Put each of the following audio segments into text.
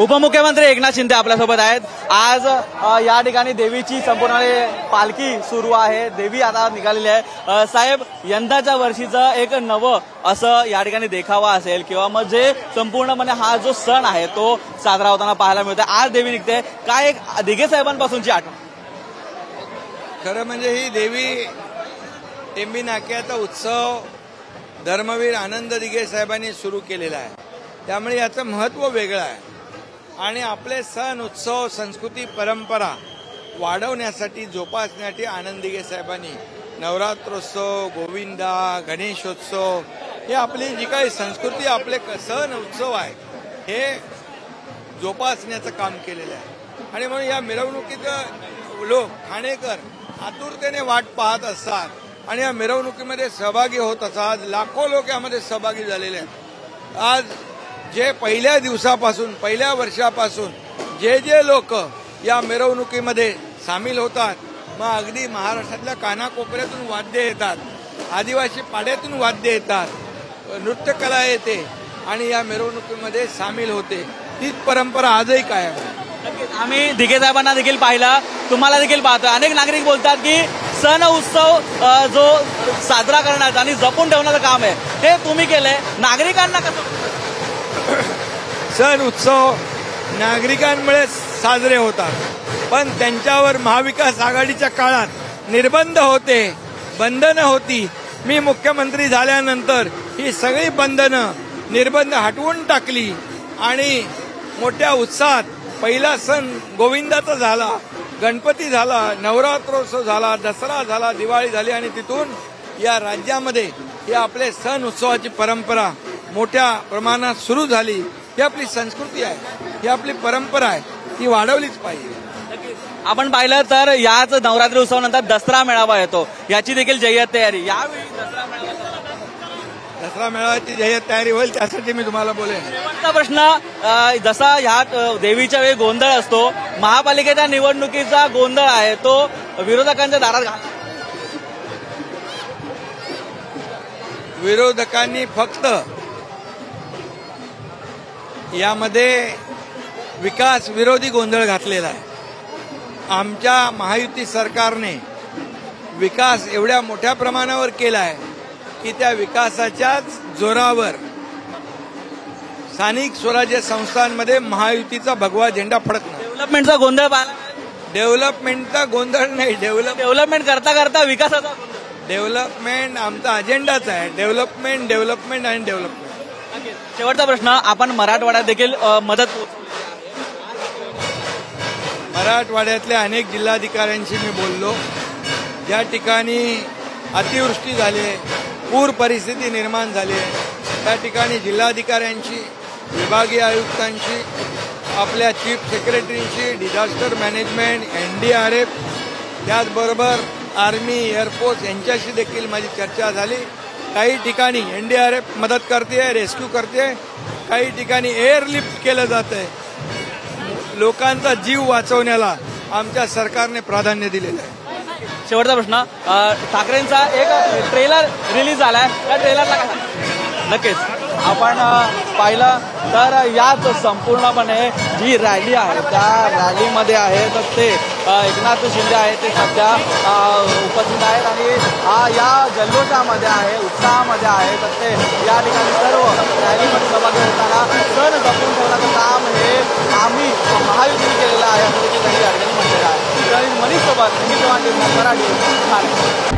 उपमुख्यमंत्री एकनाथ शिंदे आपल्यासोबत आहेत। आज या ठिकाणी देवीची संपूर्ण पालखी सुरू आहे, देवी आता निघालेली आहे। साहेब, यंदाच्या वर्षीचं एक नवं असं या ठिकाणी देखावा असेल किंवा मग जे संपूर्णपणे हा जो सण आहे तो साजरा होताना पाहायला मिळतोय। आज देवी निघते, काय एक दिघे साहेबांपासूनची आठवण? खरं म्हणजे ही देवी टेंबी नाक्याचा उत्सव धर्मवीर आनंद दिघे साहेबांनी सुरू केलेला आहे, त्यामुळे याचं महत्त्व वेगळं आहे आणि आपले सण उत्सव संस्कृती परंपरा वाढवण्यासाठी जोपासण्यासाठी आनंद दिघे साहेबांनी नवरात्रोत्सव, गोविंदा, गणेशोत्सव हे आपली जी काही संस्कृती आपले सण उत्सव आहे हे जोपासण्याचं काम केलेलं आहे। आणि म्हणून या मिरवणुकीचं लोक ठाणेकर आतुरतेने वाट पाहत असतात आणि या मिरवणुकीमध्ये सहभागी होत असतात। लाखो लोक यामध्ये सहभागी झालेले आहेत। आज जे पहिल्या दिवसापासून पहिल्या वर्षापासून जे लोक या मिरवणुकीमध्ये सामील होतात, मग अगदी महाराष्ट्रातल्या कानाकोपऱ्यातून वाद्य येतात, आदिवासी पाड्यातून वाद्य येतात, नृत्यकला येते आणि या मिरवणुकीमध्ये सामील होते। तीच परंपरा आजही कायम आहे। आम्ही दिघे साहेबांना देखील पाहिलं, तुम्हाला देखील पाहतोय। अनेक नागरिक बोलतात की सण उत्सव जो साजरा करण्याचं आणि जपून ठेवण्याचं काम आहे हे तुम्ही केलंय। नागरिकांना कसं सण उत्सव नागरिकांमुळे साजरे होतात, पण त्यांच्यावर महाविकास आघाडीच्या काळात निर्बंध होते, बंधनं होती। मी मुख्यमंत्री झाल्यानंतर ही सगळी बंधनं निर्बंध हटवून टाकली आणि मोठ्या उत्साहात पहिला सण गोविंदाचा झाला, गणपती झाला, नवरात्रोत्सव झाला, दसरा झाला, दिवाळी झाली आणि तिथून या राज्यामध्ये ही आपले सण उत्सवाची परंपरा मोठ्या प्रमाणात सुरू झाली। ही आपली संस्कृती आहे, ही आपली परंपरा आहे, ती वाढवलीच पाहिजे। आपण पाहिलं तर याच नवरात्री उत्सवानंतर दसरा मेळावा येतो, याची देखील जय्यत तयारी। यावेळी दसरा मेळाव्याची जय्यत तयारी होईल त्यासाठी मी तुम्हाला बोलेन। शेवटचा प्रश्न, जसा ह्यात देवीच्या वेळी गोंधळ असतो, महापालिकेच्या निवडणुकीचा गोंधळ आहे तो विरोधकांच्या दारात घालतो। विरोधकांनी फक्त यामध्ये विकास विरोधी गोंधळ घातलेला आहे। आमच्या महायुती सरकारने विकास एवढ्या मोठ्या प्रमाणावर केला आहे की त्या विकासाच्याच जोरावर स्थानिक स्वराज्य संस्थांमध्ये महायुतीचा भगवा झेंडा फडकणार। डेव्हलपमेंटचा गोंधळ पाहिला, डेव्हलपमेंटचा गोंधळ नाही, डेव्हलपमेंट करता करता विकासाचा डेव्हलपमेंट आमचा अजेंडाच आहे। डेव्हलपमेंट डेव्हलपमेंट आणि डेव्हलपमेंट। शेवटचा प्रश्न, आपण मराठवाड्यात देखील मदत मराठवाड्यातल्या अनेक जिल्हाधिकाऱ्यांशी मी बोललो, ज्या ठिकाणी अतिवृष्टी झाली, पूर परिस्थिती निर्माण झाली, त्या ठिकाणी जिल्हाधिकाऱ्यांशी, विभागीय आयुक्तांशी, आपल्या चीफ सेक्रेटरींशी, डिझास्टर मॅनेजमेंट, NDRF, त्याचबरोबर आर्मी, एअरफोर्स यांच्याशी देखील माझी चर्चा झाली। काही ठिकाणी NDRF मदत करते, रेस्क्यू करते, काही ठिकाणी एअरलिफ्ट केलं जातंय। लोकांचा जीव वाचवण्याला आमच्या सरकारने प्राधान्य दिलेलं आहे। शेवटचा प्रश्न, ठाकरेंचा एक ट्रेलर रिलीज झालाय, त्या ट्रेलरला काय? नक्कीच आपण पाहिलं तर याच संपूर्णपणे जी रॅली आहे त्या रॅलीमध्ये आहे तर ते एकनाथ शिंदे आहेत, ते सध्या उपस्थित आहेत आणि या जल्लोषामध्ये आहे, उत्साहामध्ये आहे तर ते या ठिकाणी सर्व रॅलीमध्ये सहभागी होताना सण जपून ठेवण्याचं काम हे आम्ही महायुतीने केलेलं आहे असं देखील त्यांनी या ठिकाणी म्हटलेलं आहे। मनीषसोबत मराठी।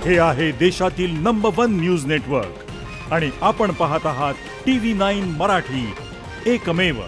हे आहे देशातील नंबर 1 न्यूज नेटवर्क आणि आपण पाहत आहात TV9 मराठी, एकमेव।